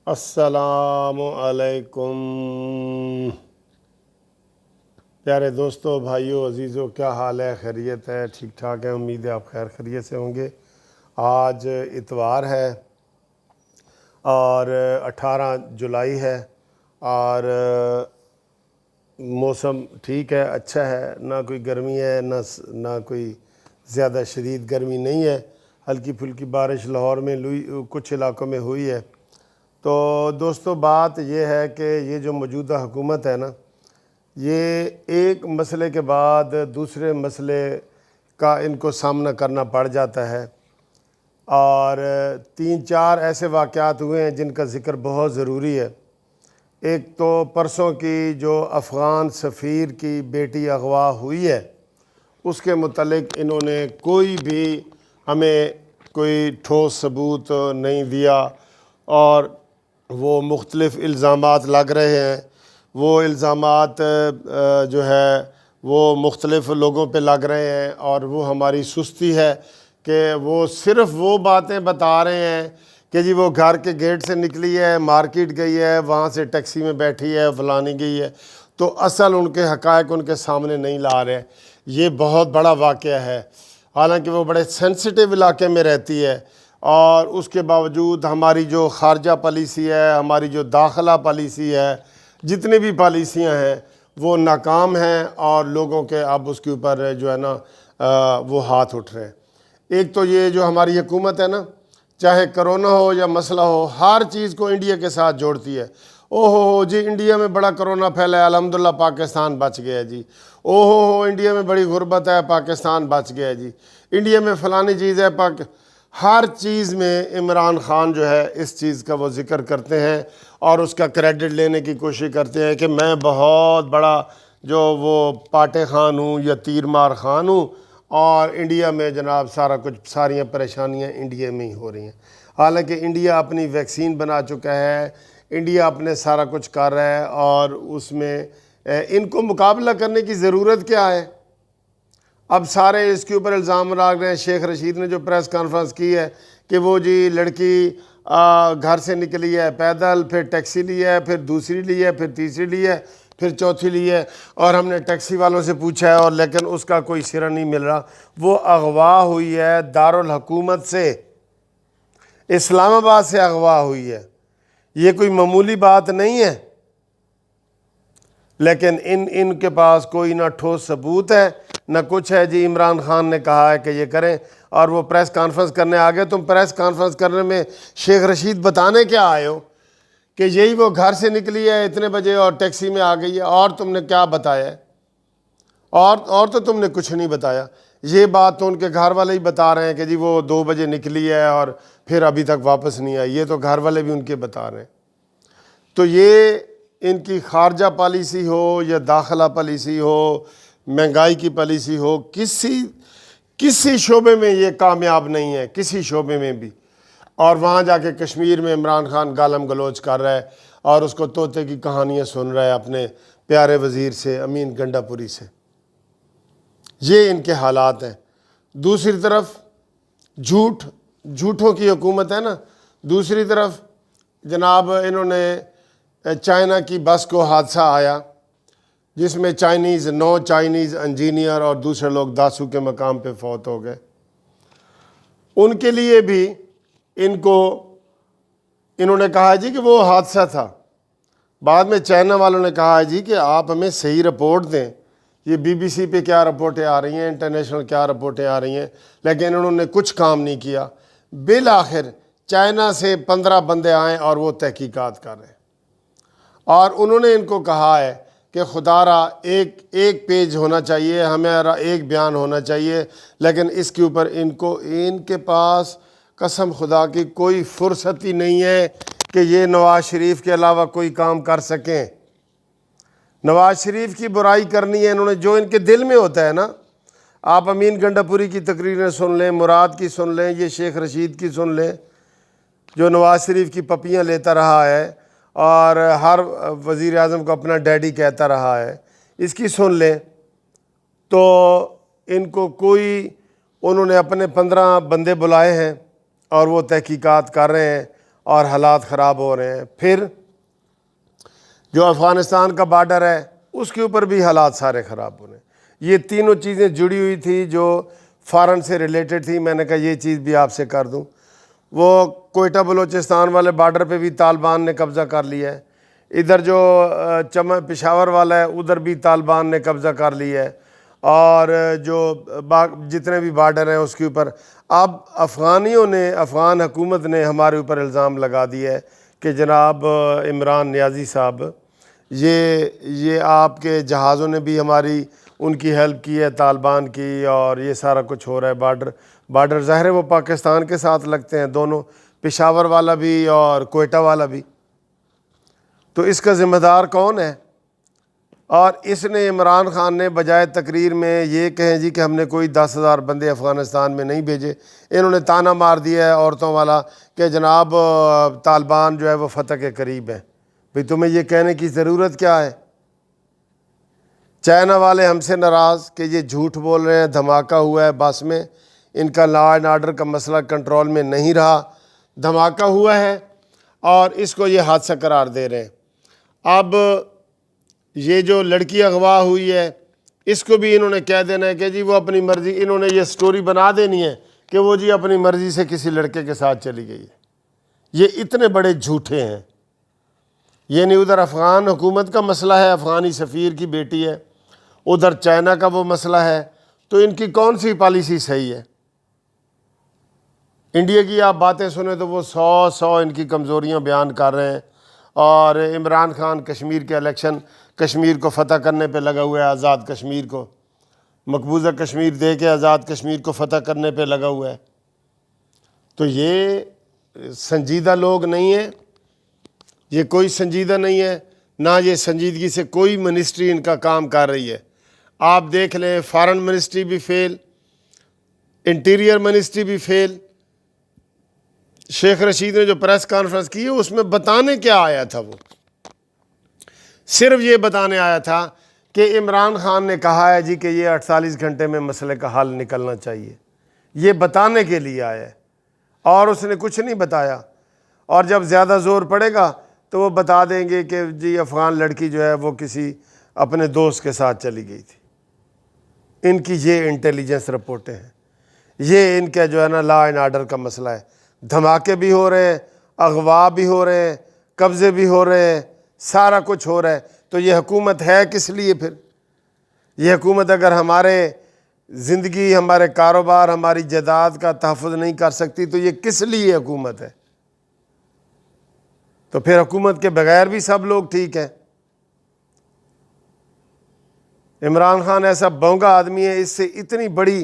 السلام علیکم پیارے دوستو، بھائیو، عزیزو، کیا حال ہے؟ خیریت ہے؟ ٹھیک ٹھاک ہے؟ امید ہے آپ خیر خیریت سے ہوں گے۔ آج اتوار ہے اور 18 جولائی ہے اور موسم ٹھیک ہے، اچھا ہے، نہ کوئی گرمی ہے نہ کوئی زیادہ شدید گرمی نہیں ہے۔ ہلکی پھلکی بارش لاہور میں کچھ علاقوں میں ہوئی ہے۔ تو دوستو، بات یہ ہے کہ یہ جو موجودہ حکومت ہے نا، یہ ایک مسئلے کے بعد دوسرے مسئلے کا ان کو سامنا کرنا پڑ جاتا ہے، اور 3-4 ایسے واقعات ہوئے ہیں جن کا ذکر بہت ضروری ہے۔ ایک تو پرسوں کی جو افغان سفیر کی بیٹی اغوا ہوئی ہے، اس کے متعلق انہوں نے کوئی بھی ہمیں کوئی ٹھوس ثبوت نہیں دیا، اور وہ مختلف الزامات لگ رہے ہیں۔ وہ الزامات جو ہے وہ مختلف لوگوں پہ لگ رہے ہیں، اور وہ ہماری سستی ہے کہ وہ صرف وہ باتیں بتا رہے ہیں کہ جی وہ گھر کے گیٹ سے نکلی ہے، مارکیٹ گئی ہے، وہاں سے ٹیکسی میں بیٹھی ہے، فلانی گئی ہے، تو اصل ان کے حقائق ان کے سامنے نہیں لا رہے۔ یہ بہت بڑا واقعہ ہے، حالانکہ وہ بڑے سینسٹیو علاقے میں رہتی ہے، اور اس کے باوجود ہماری جو خارجہ پالیسی ہے، ہماری جو داخلہ پالیسی ہے، جتنی بھی پالیسیاں ہیں وہ ناکام ہیں، اور لوگوں کے اب اس کے اوپر جو ہے نا وہ ہاتھ اٹھ رہے ہیں۔ ایک تو یہ جو ہماری حکومت ہے نا، چاہے کرونا ہو یا مسئلہ ہو، ہر چیز کو انڈیا کے ساتھ جوڑتی ہے۔ او ہو جی، انڈیا میں بڑا کرونا پھیلا ہے، الحمدللہ پاکستان بچ گیا جی۔ او ہو انڈیا میں بڑی غربت ہے، پاکستان بچ گیا جی۔ انڈیا میں فلانی چیز ہے، ہر چیز میں عمران خان جو ہے اس چیز کا وہ ذکر کرتے ہیں، اور اس کا کریڈٹ لینے کی کوشش کرتے ہیں کہ میں بہت بڑا جو وہ پاٹے خان ہوں یا تیر مار خان ہوں، اور انڈیا میں جناب ساریاں پریشانیاں انڈیا میں ہی ہو رہی ہیں۔ حالانکہ انڈیا اپنی ویکسین بنا چکا ہے، انڈیا اپنے سارا کچھ کر رہا ہے، اور اس میں ان کو مقابلہ کرنے کی ضرورت کیا ہے؟ اب سارے اس کے اوپر الزام لگ رہے ہیں۔ شیخ رشید نے جو پریس کانفرنس کی ہے کہ وہ جی لڑکی گھر سے نکلی ہے پیدل، پھر ٹیکسی لی ہے، پھر دوسری لی ہے، پھر تیسری لی ہے، پھر چوتھی لی ہے، اور ہم نے ٹیکسی والوں سے پوچھا ہے، اور لیکن اس کا کوئی سرا نہیں مل رہا۔ وہ اغوا ہوئی ہے دارالحکومت سے، اسلام آباد سے اغوا ہوئی ہے۔ یہ کوئی معمولی بات نہیں ہے، لیکن ان کے پاس کوئی نہ ٹھوس ثبوت ہے نہ کچھ ہے۔ جی عمران خان نے کہا ہے کہ یہ کریں، اور وہ پریس کانفرنس کرنے آگے۔ تم پریس کانفرنس کرنے میں شیخ رشید بتانے کیا آئے ہو کہ یہی وہ گھر سے نکلی ہے اتنے بجے اور ٹیکسی میں آ گئی ہے، اور تم نے کیا بتایا ہے؟ اور تو تم نے کچھ نہیں بتایا۔ یہ بات تو ان کے گھر والے ہی بتا رہے ہیں کہ جی وہ 2 بجے نکلی ہے اور پھر ابھی تک واپس نہیں آئی۔ یہ تو گھر والے بھی ان کے بتا رہے ہیں۔ تو یہ ان کی خارجہ پالیسی ہو یا داخلہ پالیسی ہو، مہنگائی کی پالیسی ہو، کسی شعبے میں یہ کامیاب نہیں ہے، کسی شعبے میں بھی۔ اور وہاں جا کے کشمیر میں عمران خان گالم گلوچ کر رہا ہے، اور اس کو طوطے کی کہانیاں سن رہا ہے اپنے پیارے وزیر سے، امین گنڈا پوری سے۔ یہ ان کے حالات ہیں۔ دوسری طرف جھوٹوں کی حکومت ہے نا۔ دوسری طرف جناب انہوں نے چائنا کی بس کو حادثہ آیا، جس میں 9 چائنیز انجینئر اور دوسرے لوگ داسو کے مقام پہ فوت ہو گئے۔ ان کے لیے بھی انہوں نے کہا جی کہ وہ حادثہ تھا۔ بعد میں چائنا والوں نے کہا جی کہ آپ ہمیں صحیح رپورٹ دیں۔ یہ BBC پہ کیا رپورٹیں آ رہی ہیں، انٹرنیشنل کیا رپورٹیں آ رہی ہیں، لیکن انہوں نے کچھ کام نہیں کیا۔ بالآخر چائنا سے 15 بندے آئیں اور وہ تحقیقات کر رہے ہیں، اور انہوں نے ان کو کہا ہے کہ خدا را ایک پیج ہونا چاہیے، ہمارا ایک بیان ہونا چاہیے، لیکن اس کے اوپر ان کے پاس قسم خدا کی کوئی فرصت ہی نہیں ہے کہ یہ نواز شریف کے علاوہ کوئی کام کر سکیں۔ نواز شریف کی برائی کرنی ہے انہوں نے، جو ان کے دل میں ہوتا ہے نا۔ آپ امین گنڈا پوری کی تقریریں سن لیں، مراد کی سن لیں، یہ شیخ رشید کی سن لیں، جو نواز شریف کی پپیاں لیتا رہا ہے اور ہر وزیر اعظم کو اپنا ڈیڈی کہتا رہا ہے، اس کی سن لیں تو ان کو انہوں نے اپنے 15 بندے بلائے ہیں، اور وہ تحقیقات کر رہے ہیں، اور حالات خراب ہو رہے ہیں. پھر جو افغانستان کا بارڈر ہے اس کے اوپر بھی حالات سارے خراب ہو رہے ہیں. یہ تینوں چیزیں جڑی ہوئی تھی جو فارن سے ریلیٹڈ تھی. میں نے کہا یہ چیز بھی آپ سے کر دوں. وہ کوئٹہ بلوچستان والے بارڈر پہ بھی طالبان نے قبضہ کر لیا ہے. ادھر جو پشاور والا ہے ادھر بھی طالبان نے قبضہ کر لیا ہے. اور جو جتنے بھی بارڈر ہیں اس کے اوپر اب افغانیوں نے، افغان حکومت نے ہمارے اوپر الزام لگا دیا ہے کہ جناب عمران نیازی صاحب، یہ آپ کے جہازوں نے بھی ہماری ان کی ہیلپ کی ہے طالبان کی، اور یہ سارا کچھ ہو رہا ہے. بارڈر ظاہر ہے وہ پاکستان کے ساتھ لگتے ہیں دونوں، پشاور والا بھی اور کوئٹہ والا بھی. تو اس کا ذمہ دار کون ہے؟ اور اس نے عمران خان نے بجائے تقریر میں یہ کہیں جی کہ ہم نے کوئی 10,000 بندے افغانستان میں نہیں بھیجے، انہوں نے تانا مار دیا ہے عورتوں والا کہ جناب طالبان جو ہے وہ فتح کے قریب ہیں. بھئی تمہیں یہ کہنے کی ضرورت کیا ہے؟ چائنا والے ہم سے ناراض کہ یہ جھوٹ بول رہے ہیں، دھماکہ ہوا ہے بس میں، ان کا لا اینڈ آرڈر کا مسئلہ کنٹرول میں نہیں رہا، دھماکہ ہوا ہے اور اس کو یہ حادثہ قرار دے رہے ہیں. اب یہ جو لڑکی اغوا ہوئی ہے اس کو بھی انہوں نے کہہ دینا ہے کہ جی وہ اپنی مرضی، انہوں نے یہ سٹوری بنا دینی ہے کہ وہ جی اپنی مرضی سے کسی لڑکے کے ساتھ چلی گئی ہے. یہ اتنے بڑے جھوٹے ہیں. یعنی ادھر افغان حکومت کا مسئلہ ہے، افغانی سفیر کی بیٹی ہے، ادھر چائنا کا وہ مسئلہ ہے. تو ان کی کون سی پالیسی صحیح ہے؟ انڈیا کی آپ باتیں سنیں تو وہ سو ان کی کمزوریاں بیان کر رہے ہیں. اور عمران خان کشمیر کے الیکشن، کشمیر کو فتح کرنے پہ لگا ہوا ہے، آزاد کشمیر کو، مقبوضہ کشمیر دے کے آزاد کشمیر کو فتح کرنے پہ لگا ہوا ہے. تو یہ سنجیدہ لوگ نہیں ہیں، یہ کوئی سنجیدہ نہیں ہے، نہ یہ سنجیدگی سے کوئی منسٹری ان کا کام کر رہی ہے. آپ دیکھ لیں فارن منسٹری بھی فیل، انٹیریئر منسٹری بھی فیل. شیخ رشید نے جو پریس کانفرنس کی ہے اس میں بتانے کیا آیا تھا؟ وہ صرف یہ بتانے آیا تھا کہ عمران خان نے کہا ہے جی کہ یہ 48 گھنٹے میں مسئلے کا حل نکلنا چاہیے. یہ بتانے کے لیے آیا ہے اور اس نے کچھ نہیں بتایا. اور جب زیادہ زور پڑے گا تو وہ بتا دیں گے کہ جی افغان لڑکی جو ہے وہ کسی اپنے دوست کے ساتھ چلی گئی تھی. ان کی یہ انٹیلیجنس رپورٹیں ہیں، یہ ان کا جو ہے نا لا اینڈ آرڈر کا مسئلہ ہے. دھماکے بھی ہو رہے ہیں، اغوا بھی ہو رہے ہیں، قبضے بھی ہو رہے ہیں، سارا کچھ ہو رہا ہے. تو یہ حکومت ہے کس لیے پھر؟ یہ حکومت اگر ہمارے زندگی، ہمارے کاروبار، ہماری جائیداد کا تحفظ نہیں کر سکتی تو یہ کس لیے حکومت ہے؟ تو پھر حکومت کے بغیر بھی سب لوگ ٹھیک ہیں. عمران خان ایسا بونگا آدمی ہے، اس سے اتنی بڑی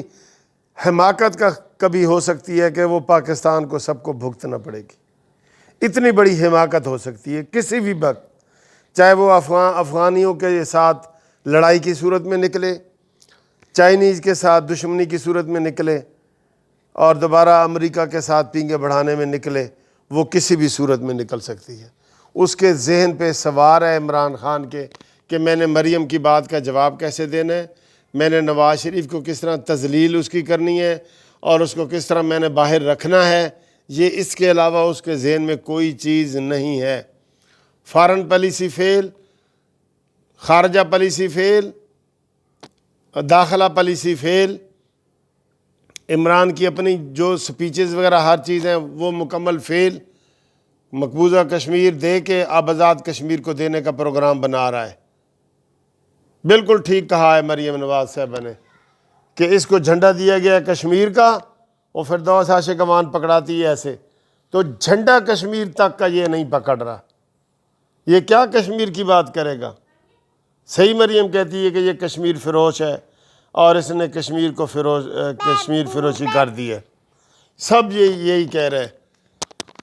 حماقت کا کبھی ہو سکتی ہے کہ وہ پاکستان کو سب کو بھگتنا پڑے گی. اتنی بڑی حماقت ہو سکتی ہے کسی بھی وقت، چاہے وہ افغانیوں کے ساتھ لڑائی کی صورت میں نکلے، چائنیز کے ساتھ دشمنی کی صورت میں نکلے، اور دوبارہ امریکہ کے ساتھ پینگے بڑھانے میں نکلے. وہ کسی بھی صورت میں نکل سکتی ہے. اس کے ذہن پہ سوار ہے عمران خان کے کہ میں نے مریم کی بات کا جواب کیسے دینا ہے، میں نے نواز شریف کو کس طرح تذلیل اس کی کرنی ہے، اور اس کو کس طرح میں نے باہر رکھنا ہے. یہ اس کے علاوہ اس کے ذہن میں کوئی چیز نہیں ہے. فارن پالیسی فیل، خارجہ پالیسی فیل، داخلہ پالیسی فیل. عمران کی اپنی جو سپیچز وغیرہ ہر چیز ہیں وہ مکمل فیل. مقبوضہ کشمیر دے کے اب آزاد کشمیر کو دینے کا پروگرام بنا رہا ہے. بالکل ٹھیک کہا ہے مریم نواز صاحبہ نے کہ اس کو جھنڈا دیا گیا کشمیر کا، اور فردوس عاشق امان پکڑاتی ہے ایسے. تو جھنڈا کشمیر تک کا یہ نہیں پکڑ رہا، یہ کیا کشمیر کی بات کرے گا؟ صحیح مریم کہتی ہے کہ یہ کشمیر فروش ہے اور اس نے کشمیر کو کشمیر فروشی کر دی ہے. سب یہی کہہ رہے ہیں،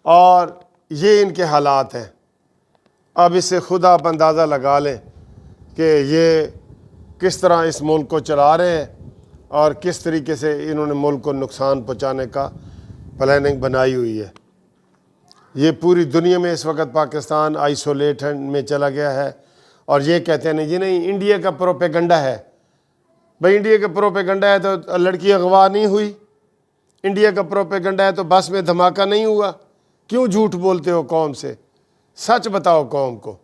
اور یہ ان کے حالات ہیں. اب اس سے خود آپ اندازہ لگا لیں کہ یہ کس طرح اس ملک کو چلا رہے ہیں اور کس طریقے سے انہوں نے ملک کو نقصان پہنچانے کا پلاننگ بنائی ہوئی ہے. یہ پوری دنیا میں اس وقت پاکستان آئسولیشن میں چلا گیا ہے، اور یہ کہتے ہیں یہ نہیں انڈیا کا پروپیگنڈا ہے. بھائی انڈیا کا پروپیگنڈا ہے تو لڑکی اغوا نہیں ہوئی، انڈیا کا پروپیگنڈا ہے تو بس میں دھماکہ نہیں ہوا. کیوں جھوٹ بولتے ہو قوم سے؟ سچ بتاؤ قوم کو۔